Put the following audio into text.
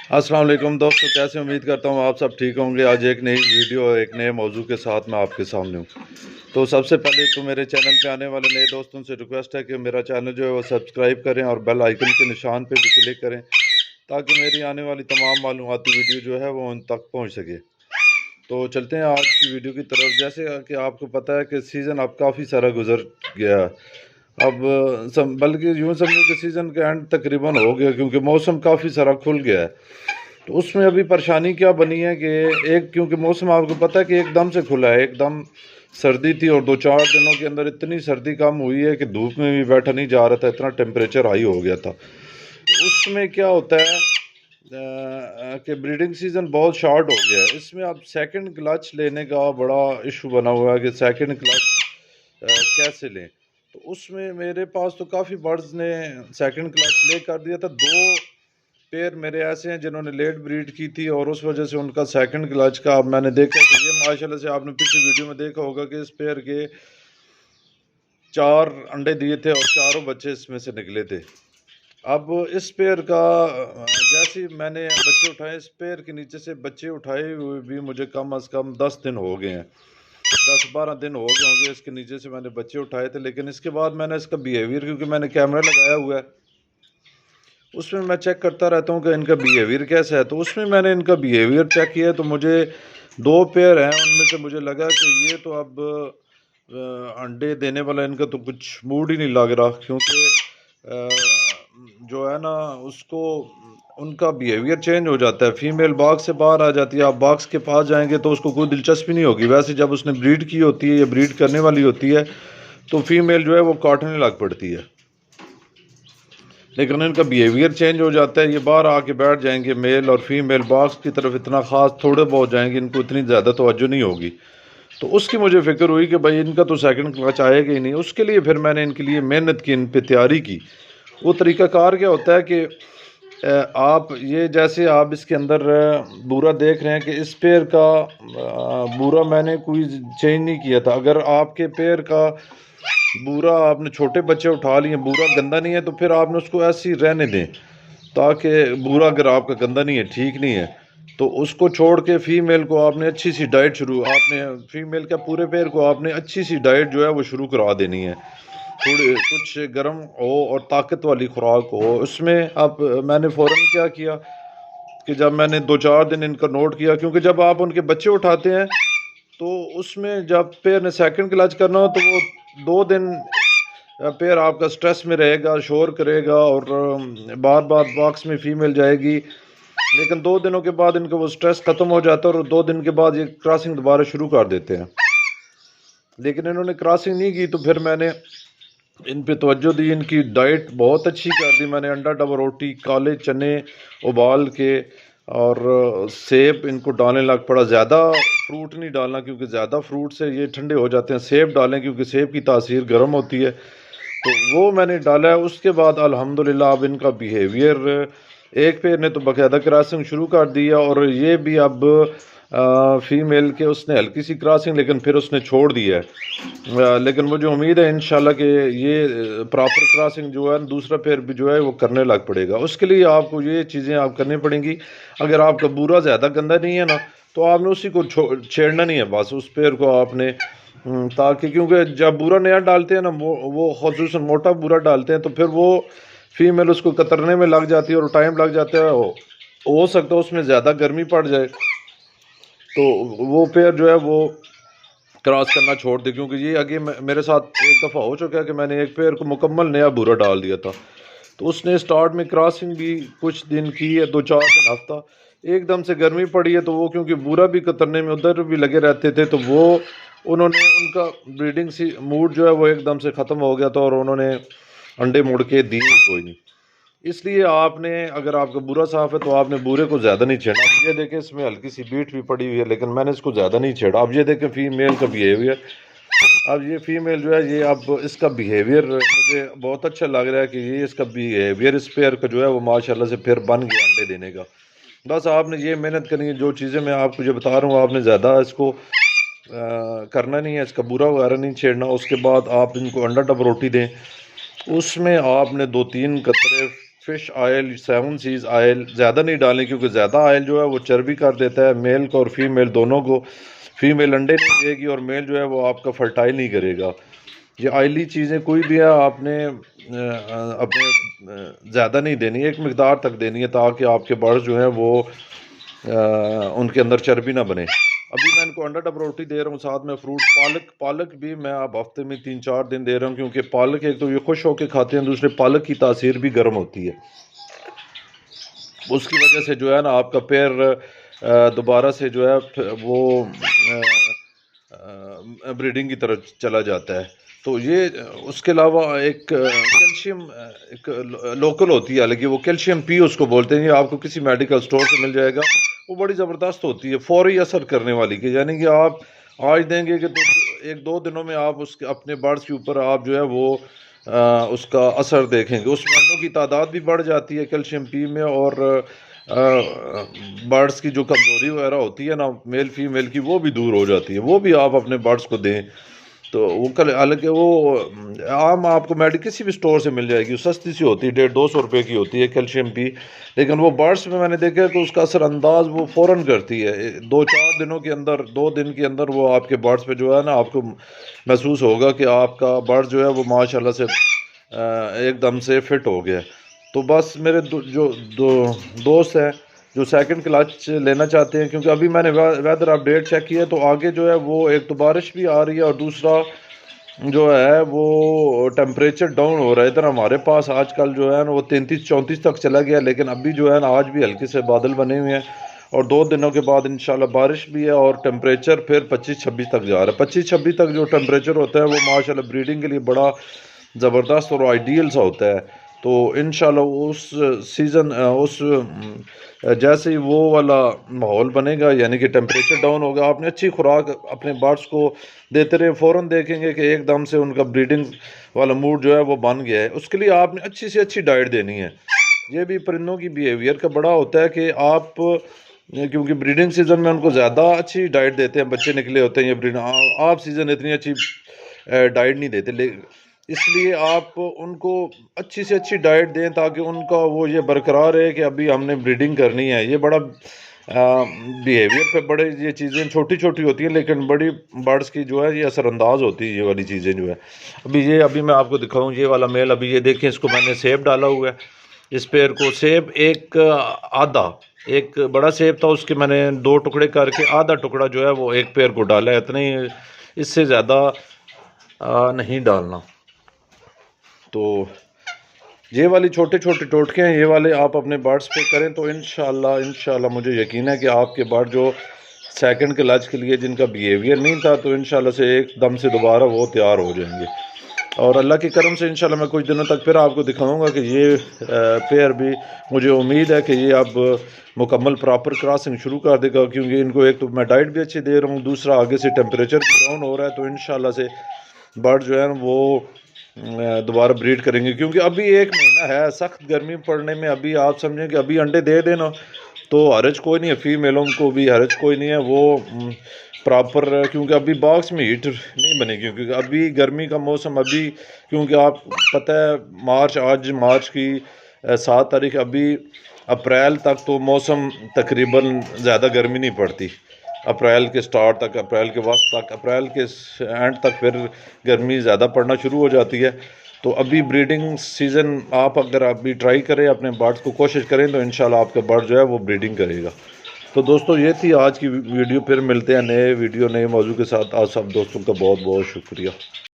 अस्सलाम वालेकुम दोस्तों, कैसे उम्मीद करता हूँ आप सब ठीक होंगे। आज एक नई वीडियो एक नए मौजू के साथ मैं आपके सामने हूँ। तो सबसे पहले तो मेरे चैनल पे आने वाले नए दोस्तों से रिक्वेस्ट है कि मेरा चैनल जो है वो सब्सक्राइब करें और बेल आइकन के निशान पे भी क्लिक करें ताकि मेरी आने वाली तमाम मालूमाती वीडियो जो है वो उन तक पहुँच सके। तो चलते हैं आज की वीडियो की तरफ। जैसे कि आपको पता है कि सीज़न अब काफ़ी सारा गुजर गया है। अब बल्कि यूँ समझो कि सीज़न के एंड तकरीबन हो गया, क्योंकि मौसम काफ़ी सारा खुल गया है। तो उसमें अभी परेशानी क्या बनी है कि एक, क्योंकि मौसम आपको पता है कि एकदम से खुला है, एकदम सर्दी थी और 2-4 दिनों के अंदर इतनी सर्दी कम हुई है कि धूप में भी बैठा नहीं जा रहा था, इतना टेम्परेचर हाई हो गया था। उसमें क्या होता है कि ब्रीडिंग सीज़न बहुत शॉर्ट हो गया है। इसमें अब सेकंड क्लच लेने का बड़ा इशू बना हुआ है कि सेकंड क्लच कैसे लें। तो उसमें मेरे पास तो काफ़ी बर्ड्स ने सेकंड क्लच ले कर दिया था। 2 पेयर मेरे ऐसे हैं जिन्होंने लेट ब्रीड की थी और उस वजह से उनका सेकंड क्लच का अब मैंने देखा कि ये माशाल्लाह से आपने पिछली वीडियो में देखा होगा कि इस पेयर के 4 अंडे दिए थे और चारों बच्चे इसमें से निकले थे। अब इस पेयर का जैसे ही मैंने बच्चे उठाए, इस पेयर के नीचे से बच्चे उठाए हुए भी मुझे कम अज़ कम 10 दिन हो गए हैं, 10-12 दिन हो गए होंगे इसके नीचे से मैंने बच्चे उठाए थे। लेकिन इसके बाद मैंने इसका बिहेवियर, क्योंकि मैंने कैमरा लगाया हुआ है, उसमें मैं चेक करता रहता हूँ कि इनका बिहेवियर कैसा है। तो उसमें मैंने इनका बिहेवियर चेक किया तो मुझे 2 पेयर हैं, उनमें से मुझे लगा कि ये तो अब अंडे देने वाला इनका तो कुछ मूड ही नहीं लग रहा, क्योंकि जो है ना उसको उनका बिहेवियर चेंज हो जाता है। फीमेल बॉक्स से बाहर आ जाती है, आप बॉक्स के पास जाएंगे तो उसको कोई दिलचस्पी नहीं होगी। वैसे जब उसने ब्रीड की होती है या ब्रीड करने वाली होती है तो फीमेल जो है वो काटने लग पड़ती है, लेकिन इनका बिहेवियर चेंज हो जाता है। ये बाहर आके बैठ जाएंगे, मेल और फीमेल बॉक्स की तरफ इतना ख़ास थोड़े बहुत जाएंगे, इनको इतनी ज़्यादा तवज्जो नहीं होगी। तो उसकी मुझे फ़िक्र हुई कि भाई इनका तो सेकंड क्लच आएगा ही नहीं। उसके लिए फिर मैंने इनके लिए मेहनत की, इन पे तैयारी की। वो तरीक़ाकार क्या होता है कि आप ये जैसे आप इसके अंदर बूरा देख रहे हैं कि इस पेयर का बूरा मैंने कोई चेंज नहीं किया था। अगर आपके पेयर का बूरा आपने छोटे बच्चे उठा लिए, बूरा गंदा नहीं है, तो फिर आपने उसको ऐसे ही रहने दें, ताकि बूरा अगर आपका गंदा नहीं है, ठीक नहीं है, तो उसको छोड़ के फीमेल को आपने अच्छी सी डाइट आपने फीमेल का पूरे पेयर को आपने अच्छी सी डाइट जो है वो शुरू करा देनी है। थोड़ी कुछ गर्म हो और ताकत वाली खुराक हो उसमें। अब मैंने फ़ौरन क्या किया कि जब मैंने 2-4 दिन इनका नोट किया, क्योंकि जब आप उनके बच्चे उठाते हैं तो उसमें जब पेयर ने सेकंड क्लच करना हो तो वो 2 दिन पेयर आपका स्ट्रेस में रहेगा, शोर करेगा और बार बार बॉक्स में फीमेल जाएगी। लेकिन 2 दिनों के बाद इनका वो स्ट्रेस ख़त्म हो जाता है और 2 दिन के बाद ये क्रॉसिंग दोबारा शुरू कर देते हैं। लेकिन इन्होंने क्रॉसिंग नहीं की, तो फिर मैंने इन पे तवज्जो दी, इनकी डाइट बहुत अच्छी कर दी मैंने। अंडा डबल रोटी, काले चने उबाल के और सेब इनको डालने लग पड़ा। ज़्यादा फ्रूट नहीं डालना, क्योंकि ज़्यादा फ्रूट से ये ठंडे हो जाते हैं। सेब डालें क्योंकि सेब की तासीर गर्म होती है। तो वो मैंने डाला है। उसके बाद अल्हम्दुलिल्लाह अब इनका बिहेवियर, एक पेयर ने तो बाकायदा क्रॉसिंग शुरू कर दी है और ये भी अब फीमेल के उसने हल्की सी क्रॉसिंग, लेकिन फिर उसने छोड़ दिया है। लेकिन मुझे उम्मीद है इंशाल्लाह कि ये प्रॉपर क्रॉसिंग जो है दूसरा पेयर भी जो है वो करने लग पड़ेगा। उसके लिए आपको ये चीज़ें आप करनी पड़ेंगी। अगर आपका बूरा ज़्यादा गंदा नहीं है ना, तो आपने उसी को छेड़ना नहीं है, बस उस पेयर को आपने ताकि, क्योंकि जब बूरा नया डालते हैं ना, वो ख़ुसूसन मोटा बूरा डालते हैं, तो फिर वो फीमेल उसको कतरने में लग जाती है और टाइम लग जाता है। हो सकता है उसमें ज़्यादा गर्मी पड़ जाए तो वो पेयर जो है वो क्रॉस करना छोड़ दे। क्योंकि ये आगे मेरे साथ एक दफ़ा हो चुका है कि मैंने एक पेयर को मुकम्मल नया बूरा डाल दिया था, तो उसने स्टार्ट में क्रॉसिंग भी कुछ दिन की है, 2-4 दिन, हफ्ता। एकदम से गर्मी पड़ी है तो वो, क्योंकि बूरा भी कतरने में उधर भी लगे रहते थे, तो वो उन्होंने उनका ब्रीडिंग सी मूड जो है वो एकदम से ख़त्म हो गया था और उन्होंने अंडे मुड़ के दिए कोई नहीं। इसलिए आपने, अगर आपका बूरा साफ़ है तो आपने बूरे को ज़्यादा नहीं छेड़ा। अब ये देखें इसमें हल्की सी बीट भी पड़ी हुई है, लेकिन मैंने इसको ज़्यादा नहीं छेड़ा। अब ये देखें फीमेल का बिहेवियर। अब ये फीमेल जो है ये, अब इसका बिहेवियर मुझे बहुत अच्छा लग रहा है कि ये इसका बिहेवियर इस पेयर का जो है वो माशाल्लाह से फिर बन गया अंडे देने का। बस आपने ये मेहनत करनी है, जो चीज़ें मैं आपको जो बता रहा हूँ आपने ज़्यादा इसको करना नहीं है, इसका बूरा वगैरह नहीं छेड़ना। उसके बाद आप इनको अंडा डब रोटी दें, उसमें आपने 2-3 कतरे فش آئل 7 سیز آئل زیادہ نہیں ڈالیں، کیونکہ زیادہ آئل جو ہے وہ چربی کر دیتا ہے میل کو اور فیمیل دونوں کو. فیمیل انڈے نہیں دے گی اور میل جو ہے وہ آپ کا فرٹائل نہیں کرے گا. یہ آئلی چیزیں کوئی بھی ہے آپ نے اپنے زیادہ نہیں دینی، ایک مقدار تک دینی ہے تاکہ آپ کے برڈز جو ہیں وہ ان کے اندر چربی نہ بنے. ابھی میں ان کو انڈا ڈب روٹی دے رہا ہوں، ساتھ میں فروٹ پالک بھی میں اب ہفتے میں 3-4 دن دے رہا ہوں، کیونکہ پالک ایک تو یہ خوش ہو کے کھاتے ہیں، دوسرے پالک کی تاثیر بھی گرم ہوتی ہے. اس کی وجہ سے جو ہے نا آپ کا پیر دوبارہ سے جو ہے وہ بریڈنگ کی طرف چلا جاتا ہے. تو یہ اس کے علاوہ ایک کیلشیم ایک لوکل ہوتی ہے، حالانکہ وہ کیلشیم پی اس کو بولتے ہیں، یہ آپ کو کسی میڈیکل سٹور سے مل جائے گا. وہ بڑی زبردست ہوتی ہے، فوری اثر کرنے والی، کہ یعنی کہ آپ آج دیں گے کہ 1-2 دنوں میں آپ اس کے اپنے برڈز کے اوپر آپ جو ہے وہ اس کا اثر دیکھیں گے. اس میں انڈوں کی تعداد بھی بڑھ جاتی ہے کیلشیم پی میں، اور برڈز کی جو کمزوری وغیرہ ہوتی ہے نا میل فیمیل کی، وہ بھی دور ہو جاتی ہے. وہ بھی آپ اپنے برڈز کو دیں. تو وہ حالانکہ وہ عام آپ کو کسی بھی سٹور سے مل جائے گی، سستی سی ہوتی ہے، 150-200 روپے کی ہوتی ہے کیلشیم پی، لیکن وہ برڈز میں نے دیکھا کہ اس کا اثر انداز وہ فوراً کرتی ہے. 2-4 دنوں کے اندر، 2 دن کے اندر وہ آپ کے برڈز پہ جو ہے نا آپ کو محسوس ہوگا کہ آپ کا برڈ جو ہے وہ ماشاءاللہ سے ایک دم سے فٹ ہو گیا. تو بس میرے جو دوست ہیں جو سیکنڈ کلچ لینا چاہتے ہیں، کیونکہ ابھی میں نے ویدر اپڈیٹ چیک کیا ہے تو آگے جو ہے وہ ایک تو بارش بھی آ رہی ہے، اور دوسرا جو ہے وہ ٹیمپریچر ڈاؤن ہو رہا ہے. ادھر ہمارے پاس آج کل جو ہے نا وہ 33-34 تک چلا گیا، لیکن ابھی جو ہے نا آج بھی ہلکے سے بادل بنے ہوئے ہیں، اور 2 دنوں کے بعد انشاءاللہ بارش بھی ہے، اور ٹیمپریچر پھر 25-26 تک جا رہا ہے. 25-26 تک جو ٹیمپریچر ہوتا ہے وہ ماشاءاللہ بریڈنگ کے لیے بڑا زبردست اور آئیڈیل سا ہوتا ہے. تو انشاءاللہ اس سیزن جیسے ہی وہ والا ماحول بنے گا، یعنی کہ ٹیمپریچر ڈاؤن ہوگا، آپ نے اچھی خوراک اپنے برڈز کو دیتے رہے، فوراً دیکھیں گے کہ ایک دم سے ان کا بریڈنگ والا موڈ جو ہے وہ بن گیا ہے. اس کے لیے آپ نے اچھی سے اچھی ڈائٹ دینی ہے. یہ بھی پرندوں کی بیہیویئر کا بڑا ہوتا ہے کہ آپ کیونکہ بریڈنگ سیزن میں ان کو زیادہ اچھی ڈائٹ دیتے ہیں، بچے نکلے ہوتے ہیں، یہ آپ سیزن اتنی اچھی ڈائٹ نہیں دیتے، اس لیے آپ ان کو اچھی سے اچھی ڈائٹ دیں تاکہ ان کا وہ یہ برقرار ہے کہ ابھی ہم نے بریڈنگ کرنی ہے. یہ بڑا بیہیویئر پہ بڑے یہ چیزیں چھوٹی چھوٹی ہوتی ہیں، لیکن بڑی برڈز کی جو ہے یہ اثر انداز ہوتی ہے یہ والی چیزیں جو ہے. ابھی میں آپ کو دکھاؤں یہ والا میل، ابھی یہ دیکھیں، اس کو میں نے سیب ڈالا ہوا ہے. اس پیر کو سیب ایک بڑا سیب تھا، اس کے میں نے 2 ٹکڑے کر کے آدھا ٹکڑا جو ہے وہ ایک پیر کو ڈالا ہے. اتنا ہی، اس سے زیادہ نہیں ڈالنا. تو یہ والی چھوٹے چھوٹے ٹوٹکے ہیں، یہ والے آپ اپنے برڈز پہ کریں تو انشاءاللہ مجھے یقین ہے کہ آپ کے برڈ جو سیکنڈ کلچ کے لیے جن کا بیہیویئر نہیں تھا تو انشاءاللہ سے ایک دم سے دوبارہ وہ تیار ہو جائیں گے. اور اللہ کی کرم سے انشاءاللہ میں کچھ دنوں تک پھر آپ کو دکھاؤں گا کہ یہ پیئر بھی مجھے امید ہے کہ یہ اب مکمل پراپر کراسنگ شروع کر دے گا، کیونکہ ان کو ایک تو میں ڈائٹ بھی اچھی دے رہا ہوں، دوسرا آگے سے ٹیمپریچر بھی ڈاؤن ہو رہا ہے، تو انشاءاللہ سے برڈ جو ہے وہ دوبارہ بریڈ کریں گے. کیونکہ ابھی 1 مہینہ ہے سخت گرمی پڑنے میں، ابھی آپ سمجھیں کہ ابھی انڈے دے دینا تو حرج کوئی نہیں ہے، فیمیلوں کو بھی حرج کوئی نہیں ہے، وہ پراپر، کیونکہ ابھی باکس میں ہیٹ نہیں بنے گی، کیونکہ ابھی گرمی کا موسم، ابھی کیونکہ آپ پتہ ہے آج مارچ کی 7 تاریخ، ابھی اپریل تک تو موسم تقریباً زیادہ گرمی نہیں پڑتی. اپریل کے سٹارٹ تک، اپریل کے وسط تک، اپریل کے اینڈ تک پھر گرمی زیادہ پڑنا شروع ہو جاتی ہے. تو ابھی بریڈنگ سیزن آپ اگر ابھی ٹرائی کریں، اپنے برڈز کو کوشش کریں تو انشاءاللہ آپ کا برڈ جو ہے وہ بریڈنگ کرے گا. تو دوستو یہ تھی آج کی ویڈیو، پھر ملتے ہیں نئے ویڈیو نئے موضوع کے ساتھ. آپ سب دوستوں کا بہت بہت شکریہ.